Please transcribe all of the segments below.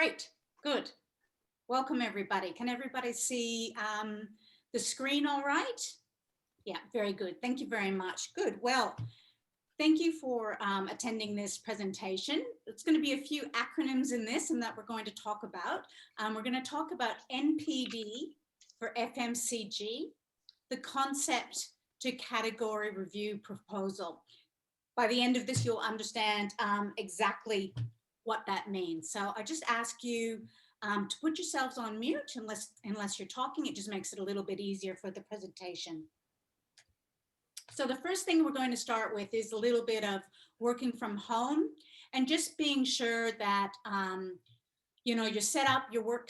Great, good. Welcome everybody. Can everybody see the screen all right? Yeah, very good. Thank you very much. Good. Well, thank you for attending this presentation. It's going to be a few acronyms in this and that we're going to talk about. We're going to talk about NPD for FMCG, the concept to category review proposal. By the end of this, you'll understand exactly what that means. So I just ask you to put yourselves on mute unless you're talking. It just makes it a little bit easier for the presentation. So the first thing we're going to start with is a little bit of working from home and just being sure that you know, you're set up, your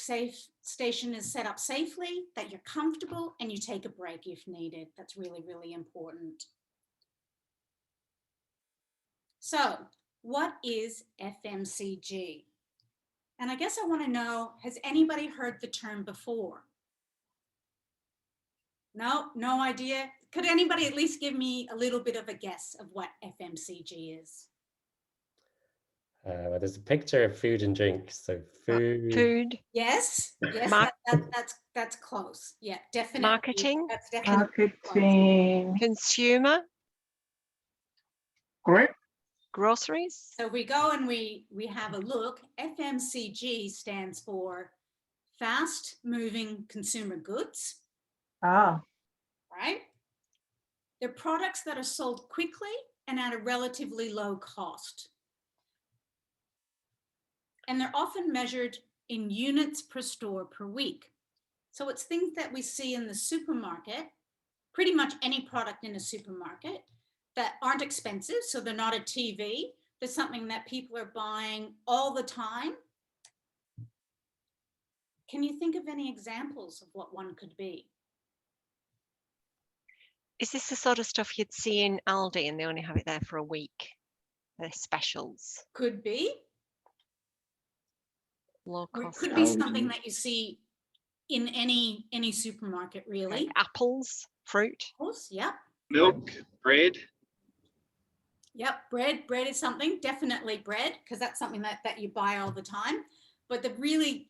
station is set up safely, that you're comfortable, and you take a break if needed. That's really, really important. So what is FMCG? And I guess I want to know, has anybody heard the term before? No idea. Could anybody at least give me a little bit of a guess of what FMCG is? Well, there's a picture of food and drink, so Food. Yes, that's close. Yeah, definitely. Marketing. That's definitely Marketing. Consumer. Group. Groceries. So we go and we have a look. FMCG stands for fast moving consumer goods. Ah. Right? They're products that are sold quickly and at a relatively low cost. And they're often measured in units per store per week. So it's things that we see in the supermarket, pretty much any product in a supermarket that aren't expensive. So they're not a TV. They're something that people are buying all the time. Can you think of any examples of what one could be? Is this the sort of stuff you'd see in Aldi and they only have it there for a week? They're specials. Could be. Low cost. Could be something that you see in any supermarket, really. Like apples, fruit. Apples, yep. Milk, bread. Yep, bread is something, definitely bread, because that's something that you buy all the time. But the really,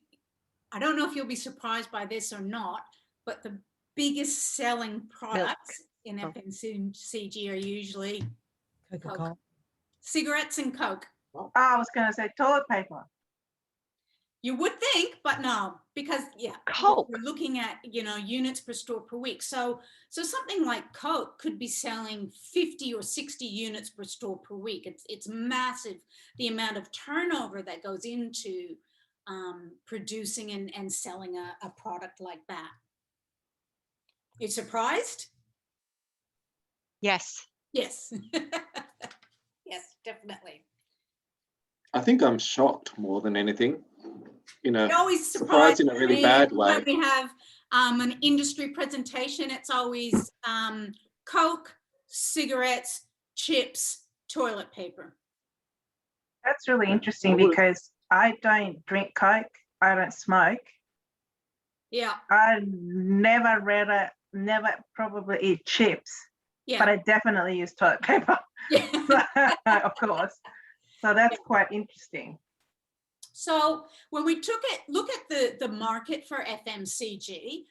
I don't know if you'll be surprised by this or not, but the biggest selling products in FMCG are usually Coke. Cigarettes and Coke. I was going to say toilet paper. You would think, but no, because yeah, Coke. we're looking at, you know, units per store per week. So something like Coke could be selling 50 or 60 units per store per week. It's massive, the amount of turnover that goes into producing and selling a product like that. You surprised? Yes. Yes. Yes, definitely. I think I'm shocked more than anything. You know, It always surprised in a really bad way. When we have an industry presentation, it's always Coke, cigarettes, chips, toilet paper. That's really interesting because I don't drink Coke. I don't smoke. Yeah. I never probably eat chips. Yeah. But I definitely use toilet paper. Yeah. Of course. So that's quite interesting. So when we look at the market for FMCG,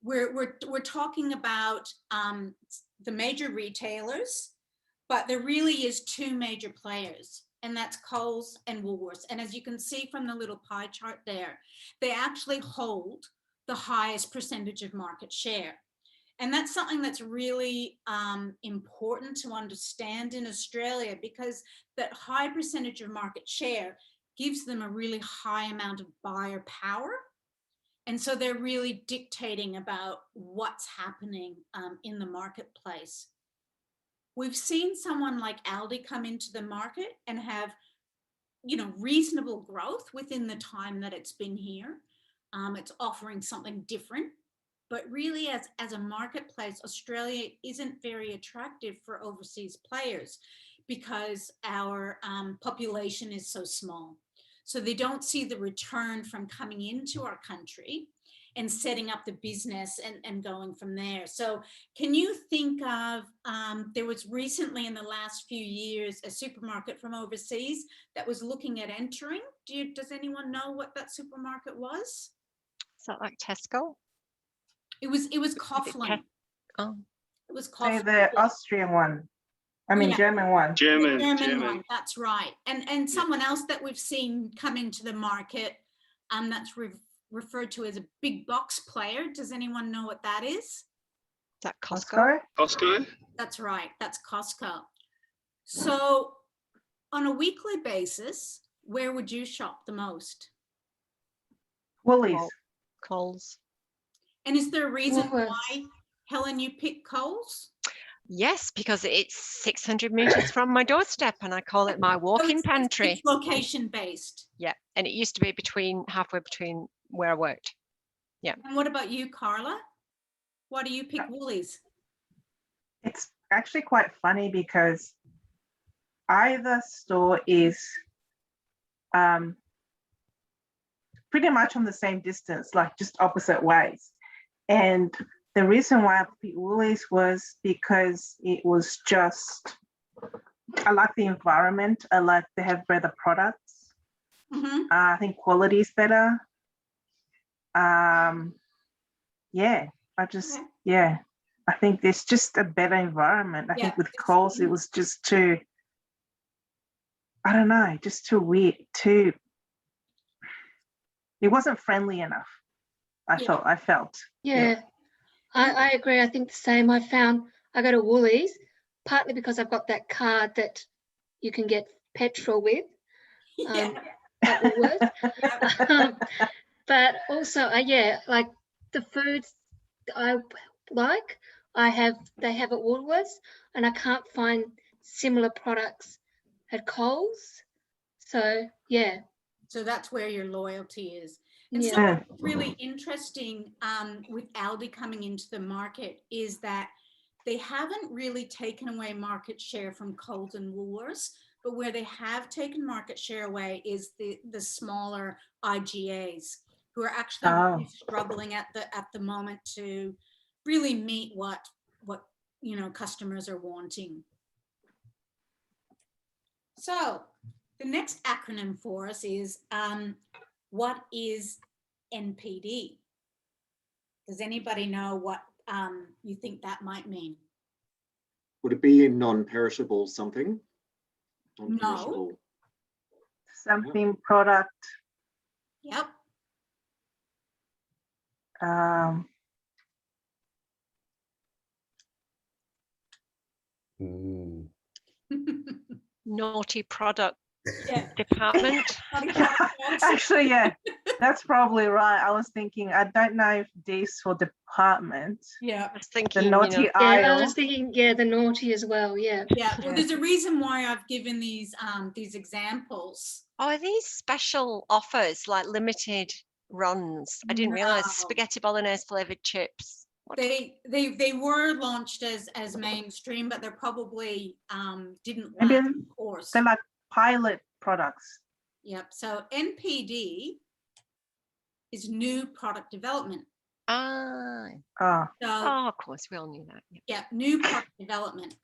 we're talking about the major retailers, but there really is two major players, and that's Coles and Woolworths. And as you can see from the little pie chart there, they actually hold the highest percentage of market share. And that's something that's really important to understand in Australia, because that high percentage of market share gives them a really high amount of buyer power. And so they're really dictating about what's happening in the marketplace. We've seen someone like Aldi come into the market and have, you know, reasonable growth within the time that it's been here. It's offering something different. But really, as a marketplace, Australia isn't very attractive for overseas players because our population is so small. So they don't see the return from coming into our country. and setting up the business and going from there. So can you think of, there was recently in the last few years, a supermarket from overseas that was looking at entering. Does anyone know what that supermarket was? Is that like Tesco? It was Is it Coughlin. Oh, It was Say Coughlin. the Austrian one. I mean, Yeah. German one. The German one, that's right. And someone else that we've seen come into the market, that's referred to as a big box player. Does anyone know what that is? is that Costco? Costco? That's right, that's Costco. So on a weekly basis, where would you shop the most? Woolies. Coles. And is there a reason Woolworths. why, Helen, you picked Coles? Yes, because it's 600 meters from my doorstep, and I call it my walk-in pantry. It's location based. Yeah, and it used to be halfway between where I worked. And what about you, Carla? Why do you pick Woolies? It's actually quite funny because either store is pretty much on the same distance, like just opposite ways. And the reason why I picked Woolies was because it was just, I like the environment. I like they have better products. Mhm. I think quality is better. Yeah, Okay. yeah, I think there's just a better environment. I Yeah, think with it's- Coles, it was just too, I don't know, just too weird, it wasn't friendly enough. I felt. Yeah, I agree. I think the same. I go to Woolies partly because I've got that card that you can get petrol with. Yeah. At Woolworths. Yeah. But also, yeah, like the foods I like, they have at Woolworths, and I can't find similar products at Coles. So yeah. So that's where your loyalty is. And Yeah. something that's really interesting with Aldi coming into the market is that they haven't really taken away market share from Coles and Woolworths, but where they have taken market share away is the smaller IGAs who are actually really struggling at the moment to really meet what customers are wanting. So the next acronym for us is what is NPD? Does anybody know what you think that might mean? Would it be in non-perishable something? Non-perishable. Something product. Yep. Mm. Naughty product Yeah. department. Actually, yeah, that's probably right. I was thinking, I don't know if this for department. Yeah. I was thinking, The naughty Yeah, aisle. I was thinking, yeah, the naughty as well. Yeah. Yeah. Well, there's a reason why I've given these examples. oh, are these special offers, like limited runs? I didn't realize No. spaghetti bolognese flavored chips. What? They were launched as mainstream, but they're probably didn't Maybe last the course. they're like pilot products. Yep. So NPD is new product development. Ah, Oh, So of course, we all knew that. Yeah. yeah, new product development.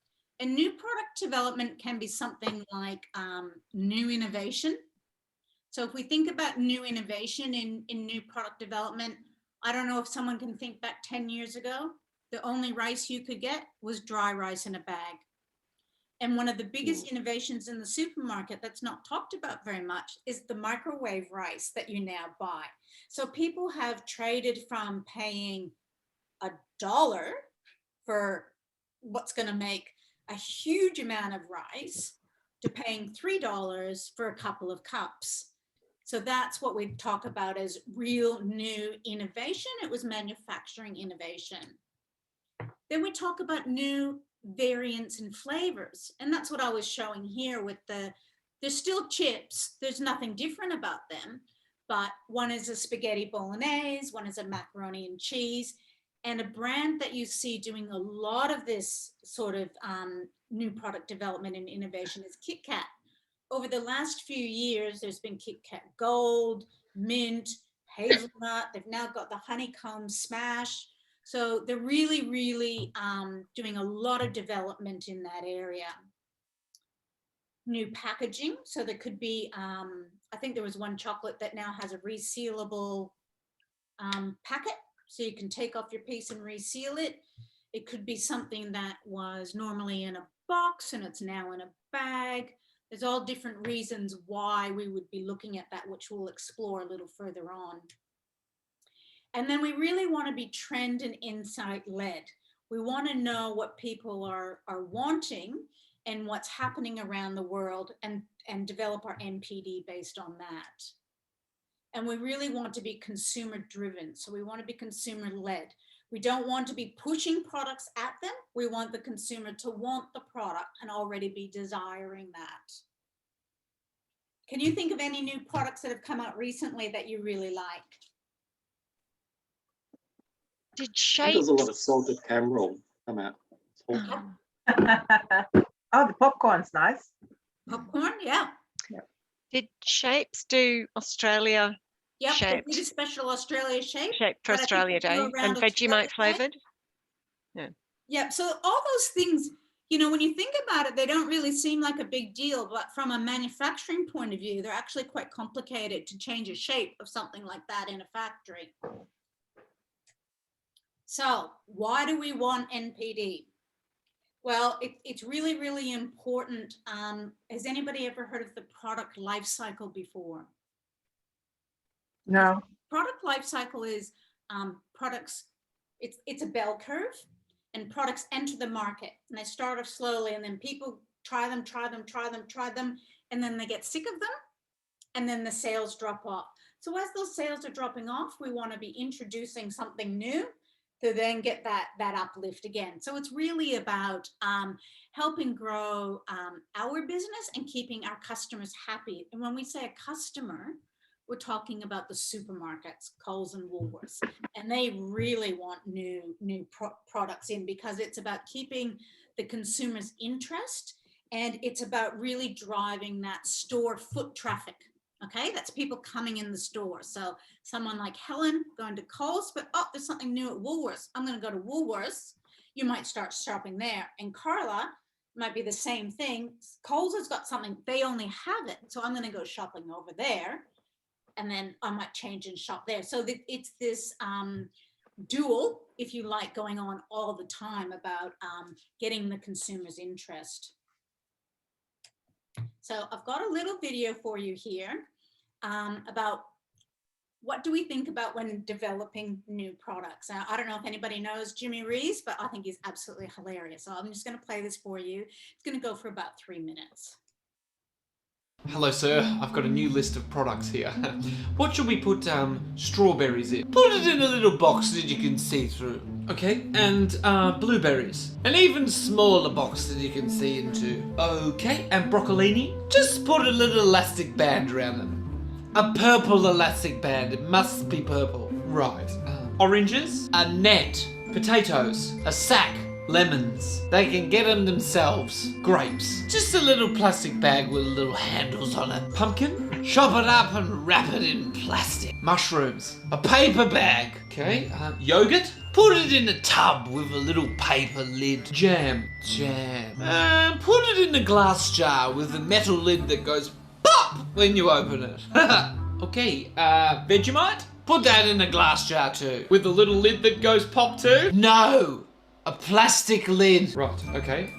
And new product development can be something like new innovation. So if we think about new innovation in new product development, I don't know if someone can think back 10 years ago, the only rice you could get was dry rice in a bag. And one of the biggest innovations in the supermarket that's not talked about very much is the microwave rice that you now buy. So people have traded from paying $1 for what's going to make a huge amount of rice to paying $3 for a couple of cups. So that's what we talk about as real new innovation. It was manufacturing innovation. Then we talk about new variants and flavors. And that's what I was showing here with they're still chips. There's nothing different about them, but one is a spaghetti bolognese, one is a macaroni and cheese. And a brand that you see doing a lot of this sort of new product development and innovation is Kit Kat. Over the last few years, there's been Kit Kat Gold, Mint, hazelnut. They've now got the honeycomb smash. So they're really, really doing a lot of development in that area. New packaging. So there could be, I think there was one chocolate that now has a resealable packet. So you can take off your piece and reseal it. It could be something that was normally in a box and it's now in a bag. There's all different reasons why we would be looking at that, which we'll explore a little further on. And then we really want to be trend and insight led. We want to know what people are wanting and what's happening around the world, and develop our NPD based on that. And we really want to be consumer driven. So we want to be consumer led. We don't want to be pushing products at them. We want the consumer to want the product and already be desiring that. Can you think of any new products that have come out recently that you really like? Did I think there's a lot of Shapes? salted caramel come out. Oh, the popcorn's nice. Popcorn, yeah. Did Shapes do Australia Yep, they Shaped. did a special Australia shape. shaped for But I think Australia if you're Day around and Vegemite Australia Day- flavoured? Yeah, so all those things, you know, when you think about it, they don't really seem like a big deal, but from a manufacturing point of view, they're actually quite complicated to change a shape of something like that in a factory. So why do we want NPD? Well, it's really, really important. Has anybody ever heard of the product life cycle before? No. Product life cycle is products, it's a bell curve, and products enter the market and they start off slowly, and then people try them, and then they get sick of them, and then the sales drop off. So as those sales are dropping off, we want to be introducing something new to then get that uplift again. So it's really about helping grow our business and keeping our customers happy. And when we say a customer, we're talking about the supermarkets, Coles and Woolworths, and they really want new products in, because it's about keeping the consumer's interest, and it's about really driving that store foot traffic. Okay, that's people coming in the store. So someone like Helen going to Coles, but oh, there's something new at Woolworths. I'm going to go to Woolworths. You might start shopping there. And Carla might be the same thing. Coles has got something, they only have it. So I'm going to go shopping over there. And then I might change and shop there. So it's this dual, if you like, going on all the time about getting the consumer's interest. So I've got a little video for you here about what do we think about when developing new products. Now, I don't know if anybody knows Jimmy Rees, but I think he's absolutely hilarious. So I'm just going to play this for you. It's going to go for about 3 minutes. Hello sir, I've got a new list of products here. What should we put strawberries in? Put it in a little box that you can see through. Okay, and blueberries. An even smaller box that you can see into. Okay, and broccolini? Just put a little elastic band around them. A purple elastic band, it must be purple. Right. Oranges? A net. Potatoes. A sack. Lemons. They can get them themselves. Grapes. Just a little plastic bag with little handles on it. Pumpkin. Chop it up and wrap it in plastic. Mushrooms. A paper bag. Okay. Yogurt. Put it in a tub with a little paper lid. Jam. Put it in a glass jar with a metal lid that goes pop when you open it. Okay. Vegemite. Put that in a glass jar too. With a little lid that goes pop too? No. A plastic lid. Right, okay.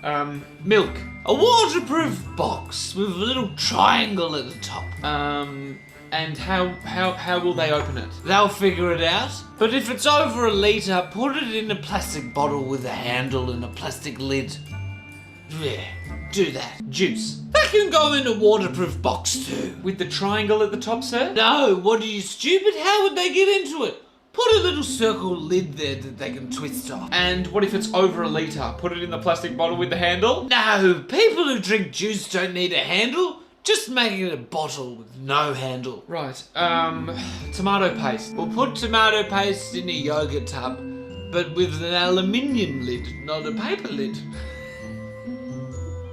Milk. A waterproof box with a little triangle at the top. And how will they open it? They'll figure it out. But if it's over a litre, put it in a plastic bottle with a handle and a plastic lid. Yeah, do that. Juice. That can go in a waterproof box too. With the triangle at the top, sir? No, what are you, stupid? How would they get into it? Put a little circle lid there that they can twist off. And what if it's over a litre? Put it in the plastic bottle with the handle? No, people who drink juice don't need a handle. Just make it a bottle with no handle. Right, tomato paste. We'll put tomato paste in a yogurt tub, but with an aluminium lid, not a paper lid.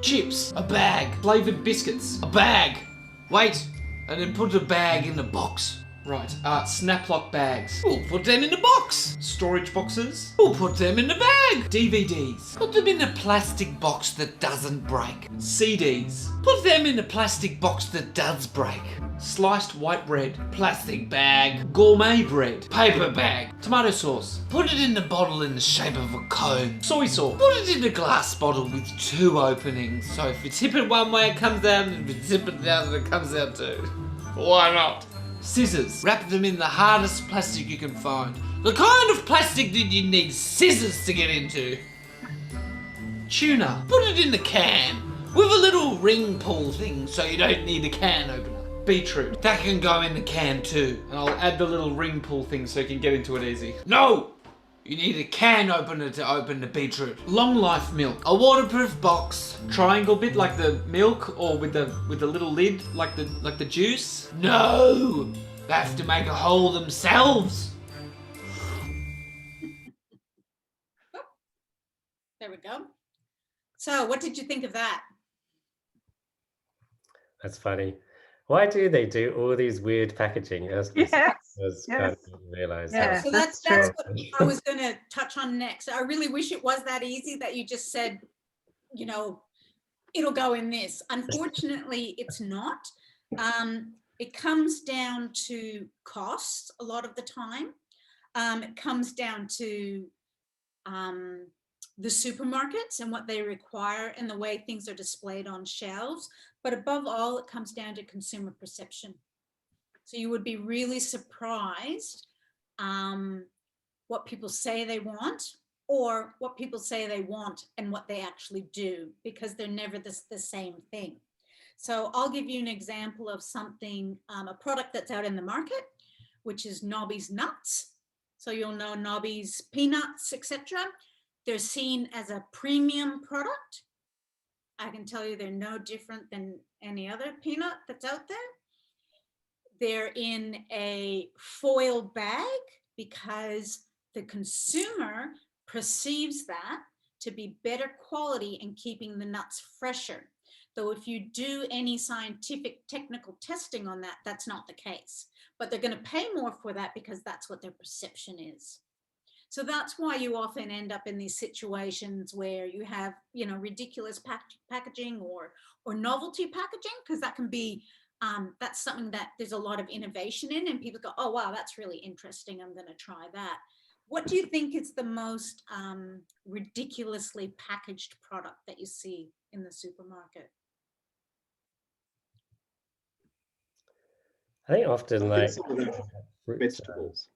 Chips, a bag. Flavoured biscuits, a bag. Wait, and then put a bag in a box. Right, snap-lock bags. We'll put them in a box. Storage boxes. We'll put them in a bag. DVDs. Put them in a plastic box that doesn't break. CDs. Put them in a plastic box that does break. Sliced white bread. Plastic bag. Gourmet bread. Paper bag. Tomato sauce. Put it in a bottle in the shape of a cone. Soy sauce. Put it in a glass bottle with 2 openings. So if you tip it one way, it comes out, and if you tip it the other, it comes out too. Why not? Scissors. Wrap them in the hardest plastic you can find. The kind of plastic that you need scissors to get into. Tuna. Put it in the can with a little ring pull thing so you don't need a can opener. Beetroot. That can go in the can too. And I'll add the little ring pull thing so you can get into it easy. No! You need a can opener to open the beetroot. Long life milk. A waterproof box. Triangle bit like the milk, or with the little lid like the juice. No! They have to make a hole themselves. There we go. So what did you think of that? That's funny. Why do they do all these weird packaging? Yes, Kind yes. of realize. Yeah. So that's that's true. what I was going to touch on next. I really wish it was that easy that you just said, you know, it'll go in this. Unfortunately, it's not. It comes down to costs a lot of the time. It comes down to the supermarkets and what they require and the way things are displayed on shelves. But above all, it comes down to consumer perception. So you would be really surprised what people say they want, or what people say they want and what they actually do, because they're never the same thing. So I'll give you an example of something, a product that's out in the market, which is Nobby's nuts. So you'll know Nobby's peanuts, etc. They're seen as a premium product. I can tell you they're no different than any other peanut that's out there. They're in a foil bag because the consumer perceives that to be better quality and keeping the nuts fresher. Though if you do any scientific technical testing on that, that's not the case. But they're going to pay more for that because that's what their perception is. So that's why you often end up in these situations where you have, you know, ridiculous packaging or novelty packaging, because that can be, that's something that there's a lot of innovation in, and people go, oh, wow, that's really interesting. I'm going to try that. What do you think is the most ridiculously packaged product that you see in the supermarket? I think often I like think some of them fruit, vegetables.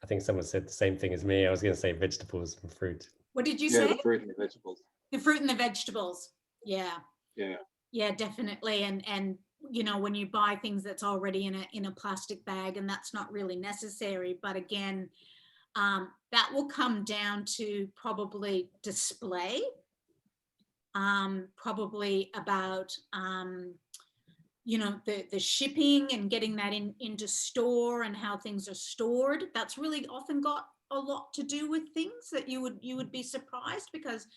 I think someone said the same thing as me. I was going to say vegetables and fruit. What did you Yeah, say? the fruit and the vegetables. The fruit and the vegetables. Yeah. Yeah. Yeah, definitely. And you know, when you buy things that's already in a plastic bag, and that's not really necessary. But again, that will come down to probably display, probably about you know, the shipping and getting that into store and how things are stored. That's really often got a lot to do with things that you would be surprised, because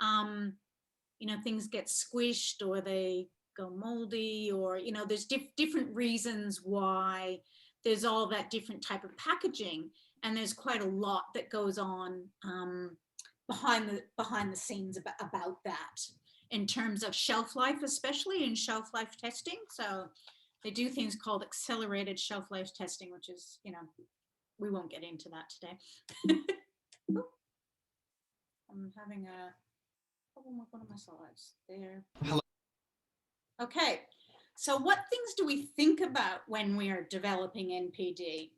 you know, things get squished or they go moldy, or you know, there's different reasons why there's all that different type of packaging, and there's quite a lot that goes on behind the scenes about that, in terms of shelf life, especially in shelf life testing. So they do things called accelerated shelf life testing, which is, you know, we won't get into that today. I'm having a problem with one of my slides there. Hello. Okay, so what things do we think about when we are developing NPD?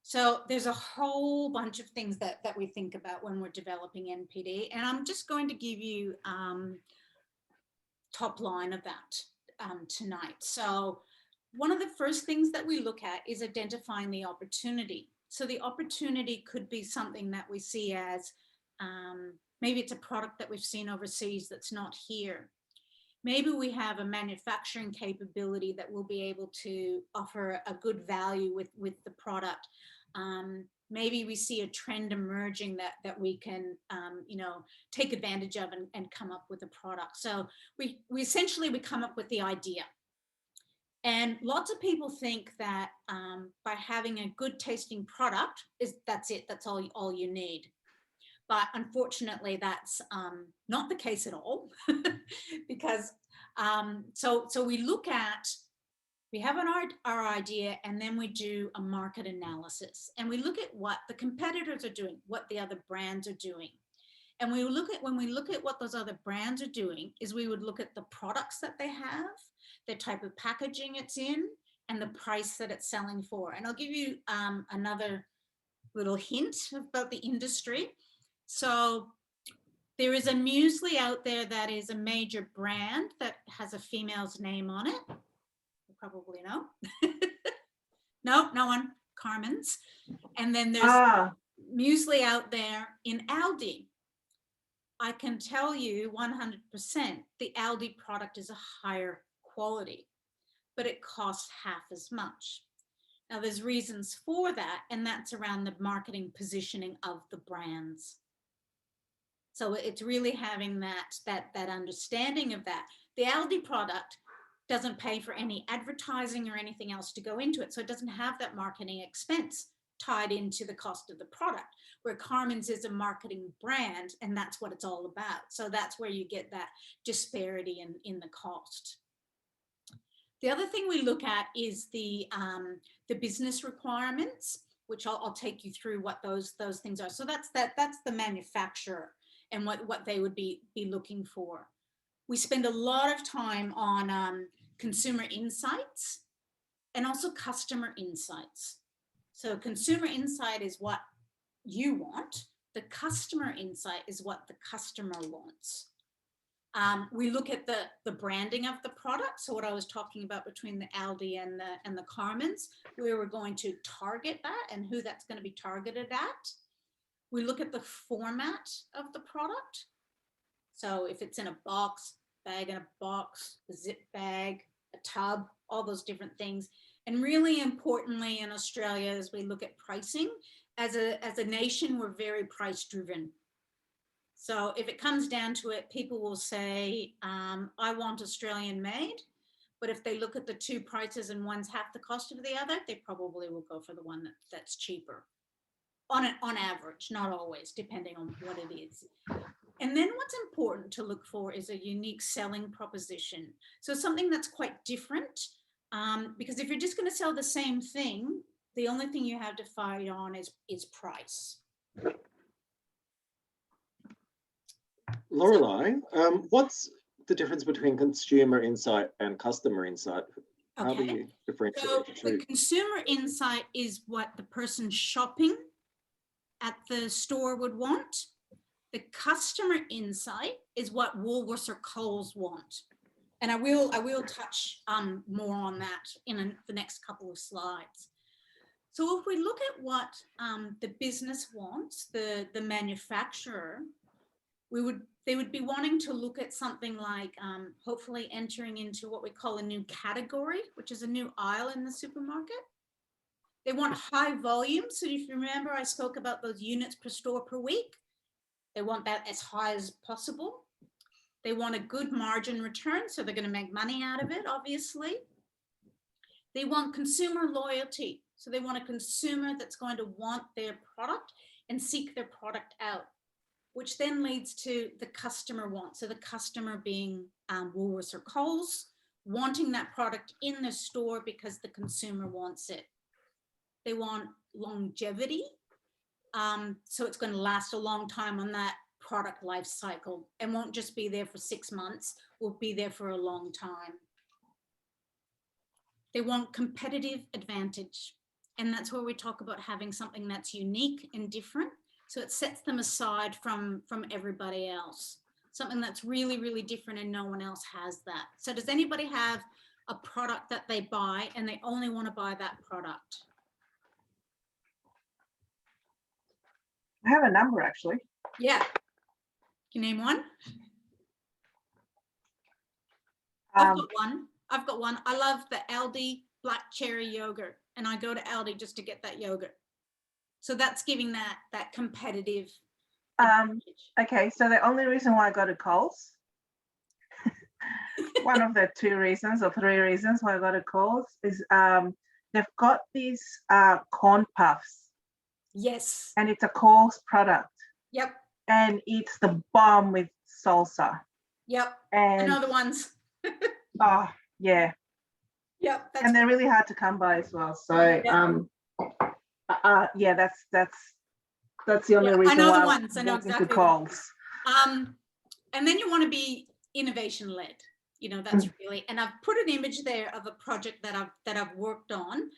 So there's a whole bunch of things that we think about when we're developing NPD, and I'm just going to give you top line of that tonight. So one of the first things that we look at is identifying the opportunity. So the opportunity could be something that we see as maybe it's a product that we've seen overseas that's not here. Maybe we have a manufacturing capability that will be able to offer a good value with the product. Maybe we see a trend emerging that we can, you know, take advantage of and come up with a product. So we essentially come up with the idea. And lots of people think that by having a good tasting product, that's it, that's all you need. But unfortunately, that's not the case at all. Because so we look at, we have our idea, and then we do a market analysis, and we look at what the competitors are doing, what the other brands are doing. And when we look at what those other brands are doing, is we would look at the products that they have, the type of packaging it's in, and the price that it's selling for. And I'll give you another little hint about the industry. So there is a muesli out there that is a major brand that has a female's name on it. You probably know. No one. Carmen's. And then there's muesli out there in Aldi. I can tell you 100% the Aldi product is a higher quality, but it costs half as much. Now there's reasons for that, and that's around the marketing positioning of the brands. So it's really having that understanding of that. The Aldi product doesn't pay for any advertising or anything else to go into it, so it doesn't have that marketing expense tied into the cost of the product, where Carmen's is a marketing brand, and that's what it's all about. So that's where you get that disparity in the cost. The other thing we look at is the business requirements, which I'll take you through what those things are. So that's the manufacturer and what they would be looking for. We spend a lot of time on consumer insights and also customer insights. So consumer insight is what you want. The customer insight is what the customer wants. We look at the branding of the product. So what I was talking about between the Aldi and the Carmen's, where we're going to target that and who that's going to be targeted at. We look at the format of the product. So if it's in a box, bag in a box, a zip bag, a tub, all those different things. And really importantly in Australia, as we look at pricing, as a nation, we're very price driven. So if it comes down to it, people will say, I want Australian made, but if they look at the two prices and one's half the cost of the other, they probably will go for the one that's cheaper. On average, not always, depending on what it is. And then what's important to look for is a unique selling proposition. So something that's quite different, because if you're just going to sell the same thing, the only thing you have to fight on is price. Lorelei, what's the difference between consumer insight and customer insight? How do you differentiate So the two? the consumer insight is what the person shopping at the store would want. The customer insight is what Woolworths or Coles want. And I will touch more on that in the next couple of slides. So if we look at what the business wants, the manufacturer, they would be wanting to look at something like hopefully entering into what we call a new category, which is a new aisle in the supermarket. They want high volume. So if you remember, I spoke about those units per store per week. They want that as high as possible. They want a good margin return, so they're going to make money out of it, obviously. They want consumer loyalty. So they want a consumer that's going to want their product and seek their product out, which then leads to the customer want. So the customer being Woolworths or Coles, wanting that product in the store because the consumer wants it. They want longevity. So it's going to last a long time on that product life cycle and won't just be there for 6 months, will be there for a long time. They want competitive advantage. And that's where we talk about having something that's unique and different. So it sets them aside from everybody else. Something that's really, really different and no one else has that. So does anybody have a product that they buy and they only want to buy that product? I have a number actually. Yeah. Can you name one? I've got one. I love the Aldi black cherry yogurt, and I go to Aldi just to get that yogurt. So that's giving that competitive advantage. Okay, so the only reason why I go to Coles One of the 2 reasons or 3 reasons why I got a call is they've got these corn puffs, Yes. and it's a Coles product, Yep. and it's the bomb with salsa. Yep. I And know the ones. oh yeah, Yep. That's and they're really hard to come by as well. So yeah, that's the only Yeah, I reason know the why ones. I know walked into exactly. Coles. And then you want to be innovation led. You know, that's really. And I've put an image there of a project that I've worked on.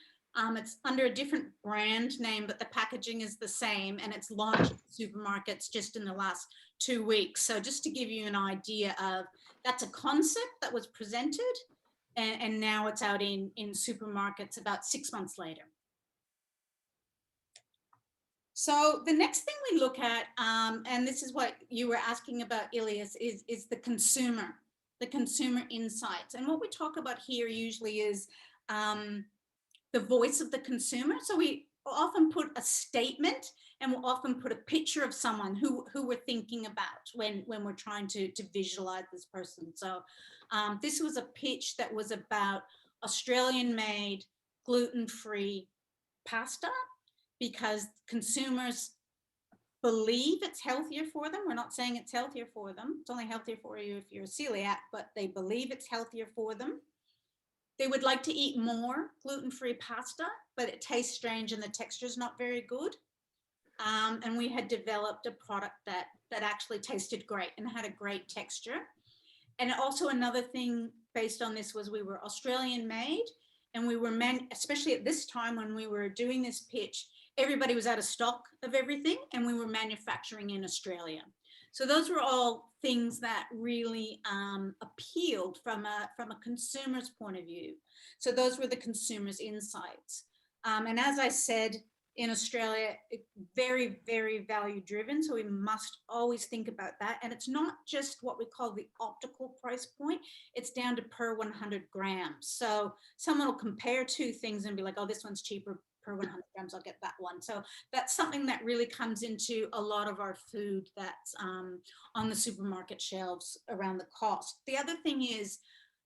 It's under a different brand name, but the packaging is the same, and it's launched in supermarkets just in the last 2 weeks. So just to give you an idea of, that's a concept that was presented, and now it's out in supermarkets about 6 months later. So the next thing we look at, and this is what you were asking about, Ilias, is the consumer insights. And what we talk about here usually is the voice of the consumer. So we often put a statement, and we'll often put a picture of someone who we're thinking about when we're trying to visualize this person. So this was a pitch that was about Australian-made, gluten-free pasta, because consumers believe it's healthier for them. We're not saying it's healthier for them. It's only healthier for you if you're a celiac, but they believe it's healthier for them. They would like to eat more gluten-free pasta, but it tastes strange and the texture is not very good. And we had developed a product that actually tasted great and had a great texture. And also another thing based on this was we were Australian made, and we were especially at this time when we were doing this pitch, everybody was out of stock of everything, and we were manufacturing in Australia. So those were all things that really appealed from a consumer's point of view. So those were the consumer's insights. And as I said, in Australia, very, very value driven. So we must always think about that. And it's not just what we call the optical price point. It's down to per 100 grams. So someone will compare 2 things and be like, oh, this one's cheaper per 100 grams, I'll get that one. So that's something that really comes into a lot of our food that's on the supermarket shelves around the cost. The other thing is,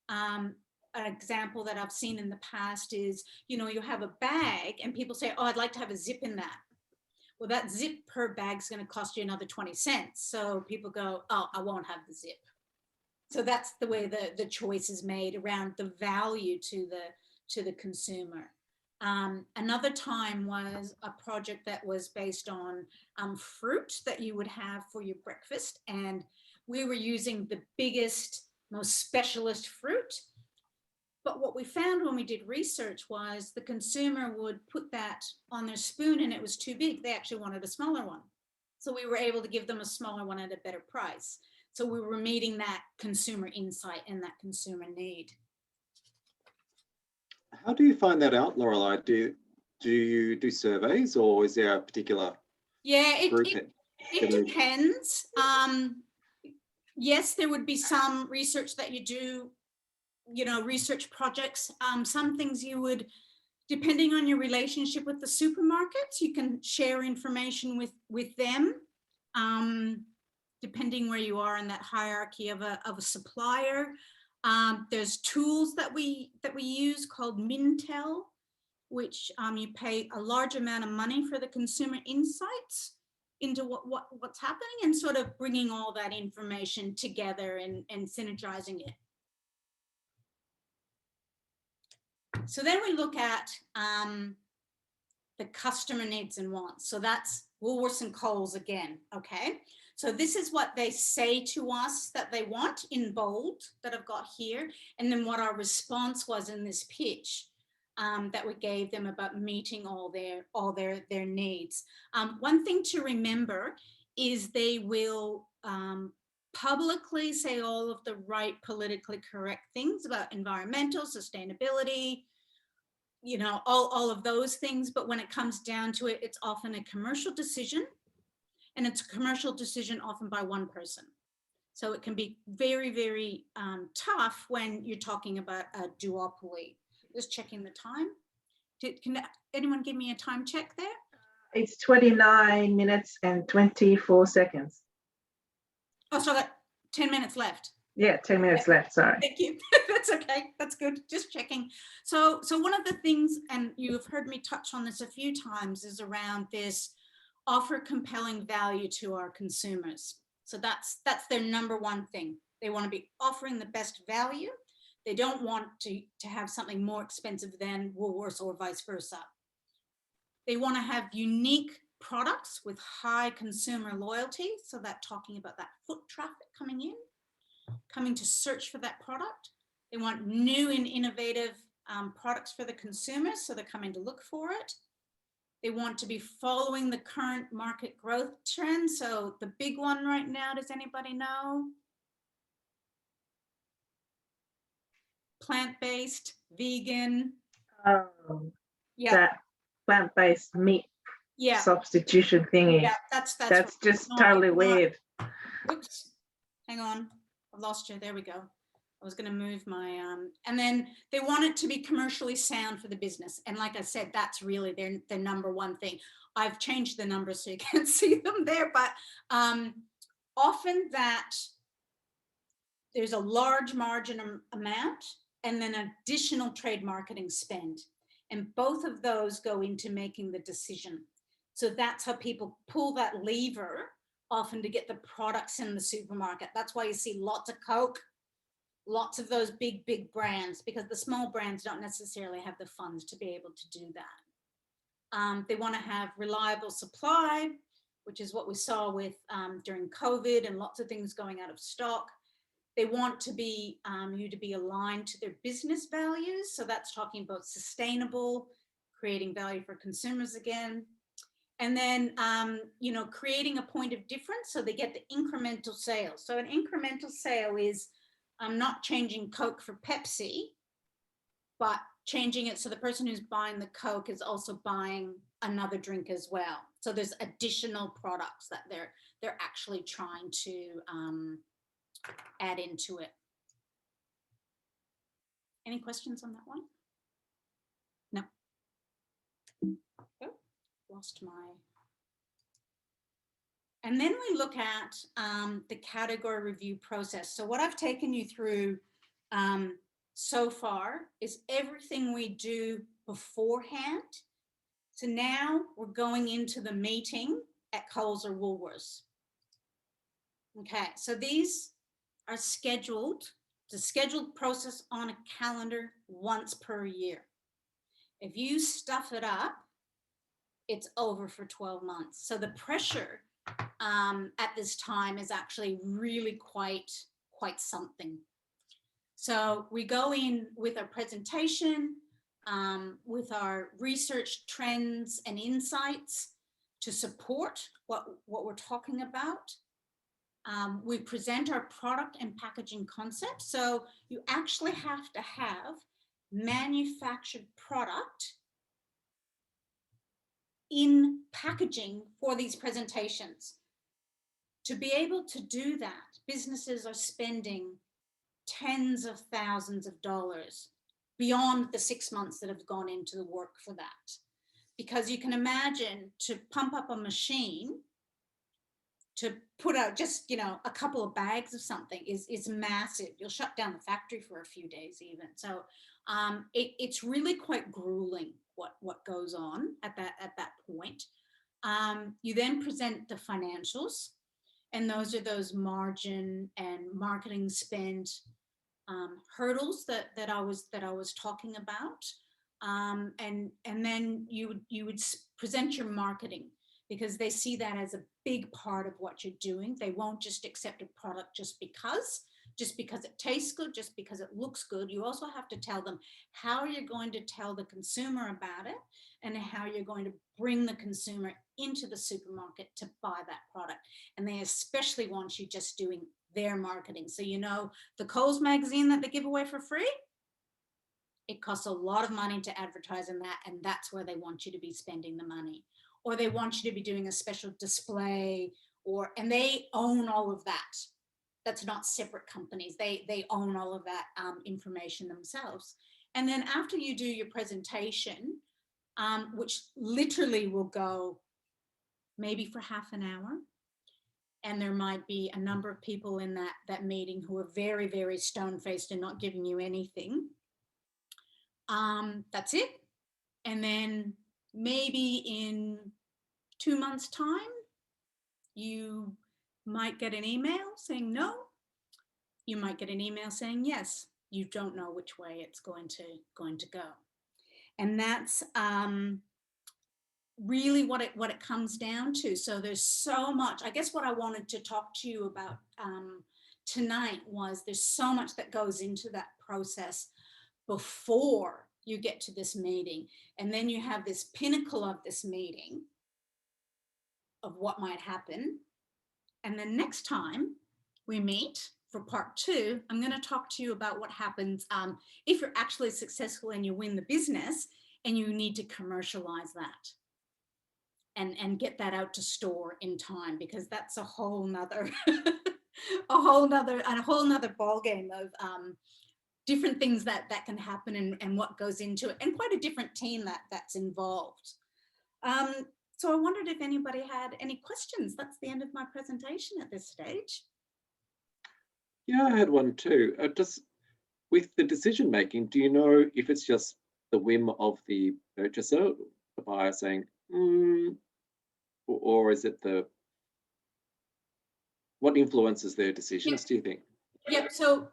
an example that I've seen in the past is, you know, you have a bag and people say, oh, I'd like to have a zip in that. Well, that zip per bag is going to cost you another 20 cents. So people go, oh, I won't have the zip. So that's the way the choice is made around the value to the consumer. Another time was a project that was based on fruit that you would have for your breakfast. And we were using the biggest, most specialist fruit. But what we found when we did research was the consumer would put that on their spoon and it was too big. They actually wanted a smaller one. So we were able to give them a smaller one at a better price. So we were meeting that consumer insight and that consumer need. How do you find that out, Lorelei? Do you do surveys, or is there a particular group? It depends. Yes, there would be some research that you do, you know, research projects. Some things you would, depending on your relationship with the supermarkets, you can share information with them, depending where you are in that hierarchy of a supplier. There's tools that we use called Mintel, which you pay a large amount of money for the consumer insights into what's happening and sort of bringing all that information together and synergizing it. So then we look at the customer needs and wants. So that's Woolworths and Coles again, okay? So this is what they say to us that they want in bold that I've got here. And then what our response was in this pitch that we gave them about meeting all their needs. One thing to remember is they will publicly say all of the right politically correct things about environmental sustainability, you know, all of those things. But when it comes down to it, it's often a commercial decision. And it's a commercial decision often by one person. So it can be very, very tough when you're talking about a duopoly. Just checking the time. Can anyone give me a time check there? It's 29 minutes and 24 seconds. Oh, so I got 10 minutes left. Yeah, 10 minutes left, sorry. Thank you. That's okay. That's good. Just checking. So one of the things, and you've heard me touch on this a few times, is around this offer compelling value to our consumers. So that's their number one thing. They want to be offering the best value. They don't want to have something more expensive than Woolworths or vice versa. They want to have unique products with high consumer loyalty. So that talking about that foot traffic coming in, coming to search for that product. They want new and innovative products for the consumers, so they're coming to look for it. They want to be following the current market growth trend. So the big one right now, does anybody know? Plant-based, vegan. Yeah, That plant-based meat yeah, substitution thingy. yeah. That's That's right. just totally weird. Oops, hang on, I've lost you. There we go. I was going to move my, and then they want it to be commercially sound for the business. And like I said, that's really their number one thing. I've changed the numbers so you can't see them there, but often that there's a large margin amount and then additional trade marketing spend. And both of those go into making the decision. So that's how people pull that lever often to get the products in the supermarket. That's why you see lots of Coke, lots of those big brands, because the small brands don't necessarily have the funds to be able to do that. They want to have reliable supply, which is what we saw with during COVID and lots of things going out of stock. They want to be you to be aligned to their business values. So that's talking about sustainable, creating value for consumers again. And then, creating a point of difference so they get the incremental sales. So an incremental sale is not changing Coke for Pepsi, but changing it so the person who's buying the Coke is also buying another drink as well. So there's additional products that they're actually trying to add into it. Any questions on that one? No. Oh, lost my. And then we look at the category review process. So what I've taken you through so far is everything we do beforehand. So now we're going into the meeting at Coles or Woolworths. Okay, so these are scheduled. It's a scheduled process on a calendar once per year. If you stuff it up, it's over for 12 months. So the pressure at this time is actually really quite something. So we go in with our presentation, with our research trends and insights to support what we're talking about. We present our product and packaging concepts. So you actually have to have manufactured product in packaging for these presentations. To be able to do that, businesses are spending tens of thousands of dollars beyond the 6 months that have gone into the work for that. Because you can imagine to pump up a machine to put out just, a couple of bags of something is massive. You'll shut down the factory for a few days even. So it's really quite grueling what goes on at that point. You then present the financials, and those are those margin and marketing spend hurdles that I was talking about. And then you would present your marketing, because they see that as a big part of what you're doing. They won't just accept a product just because it tastes good, just because it looks good. You also have to tell them how you're going to tell the consumer about it and how you're going to bring the consumer into the supermarket to buy that product. And they especially want you just doing their marketing. So, the Coles magazine that they give away for free, it costs a lot of money to advertise in that, and that's where they want you to be spending the money. Or they want you to be doing a special display, and they own all of that. That's not separate companies. They own all of that information themselves. And then after you do your presentation, which literally will go maybe for half an hour, and there might be a number of people in that meeting who are very, very stone-faced and not giving you anything. That's it. And then maybe in 2 months' time, you might get an email saying no. You might get an email saying yes. You don't know which way it's going to go. And that's really what it comes down to. So there's so much. I guess what I wanted to talk to you about tonight was there's so much that goes into that process before you get to this meeting. And then you have this pinnacle of this meeting of what might happen. And then next time we meet for part 2, I'm going to talk to you about what happens if you're actually successful and you win the business and you need to commercialize that and get that out to store in time, because that's a whole nother a whole nother ball game of different things that can happen and what goes into it, and quite a different team that's involved. So I wondered if anybody had any questions. That's the end of my presentation at this stage. Yeah, I had one too. With the decision making, do you know if it's just the whim of the purchaser, the buyer saying, or is it what influences their decisions, do you think? Yep. So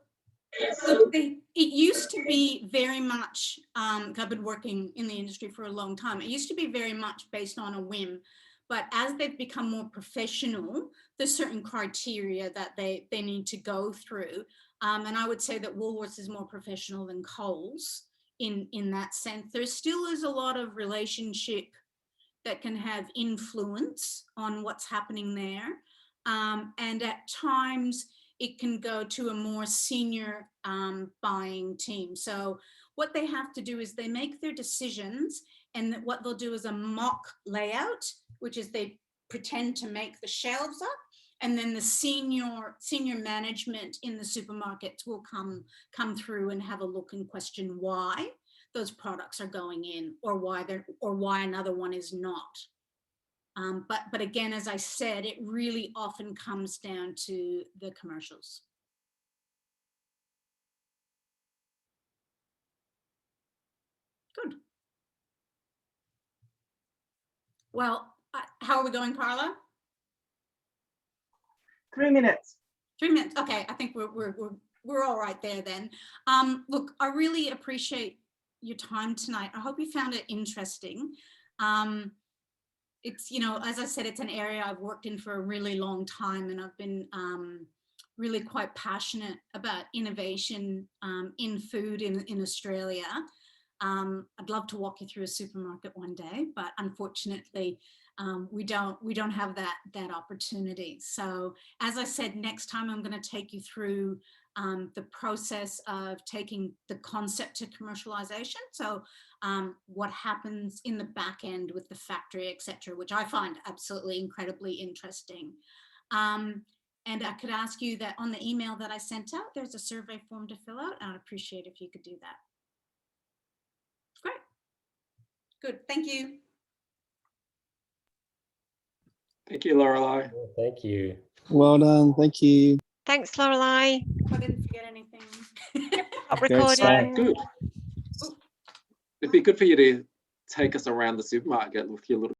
it used to be very much, I've been working in the industry for a long time. It used to be very much based on a whim, but as they've become more professional, there's certain criteria that they need to go through. And I would say that Woolworths is more professional than Coles in that sense. There still is a lot of relationship that can have influence on what's happening there. And at times, it can go to a more senior buying team. So what they have to do is they make their decisions, and what they'll do is a mock layout, which is they pretend to make the shelves up, and then the senior management in the supermarkets will come through and have a look and question why those products are going in, or why another one is not. But again, as I said, it really often comes down to the commercials. Good. Well, how are we going, Carla? 3 minutes. 3 minutes. Okay, I think we're all right there then. Look, I really appreciate your time tonight. I hope you found it interesting. It's, as I said, it's an area I've worked in for a really long time, and I've been really quite passionate about innovation in food in Australia. I'd love to walk you through a supermarket one day, but unfortunately, we don't have that opportunity. So as I said, next time I'm going to take you through the process of taking the concept to commercialization. So what happens in the back end with the factory, etc., which I find absolutely incredibly interesting. And I could ask you that on the email that I sent out, there's a survey form to fill out, and I'd appreciate if you could do that. Great. Good. Thank you. Thank you, Lorelei. Thank you. Well done. Thank you. Thanks, Lorelei. I didn't forget anything. Stop Great recording. start. Good. It'd be good for you to take us around the supermarket with your little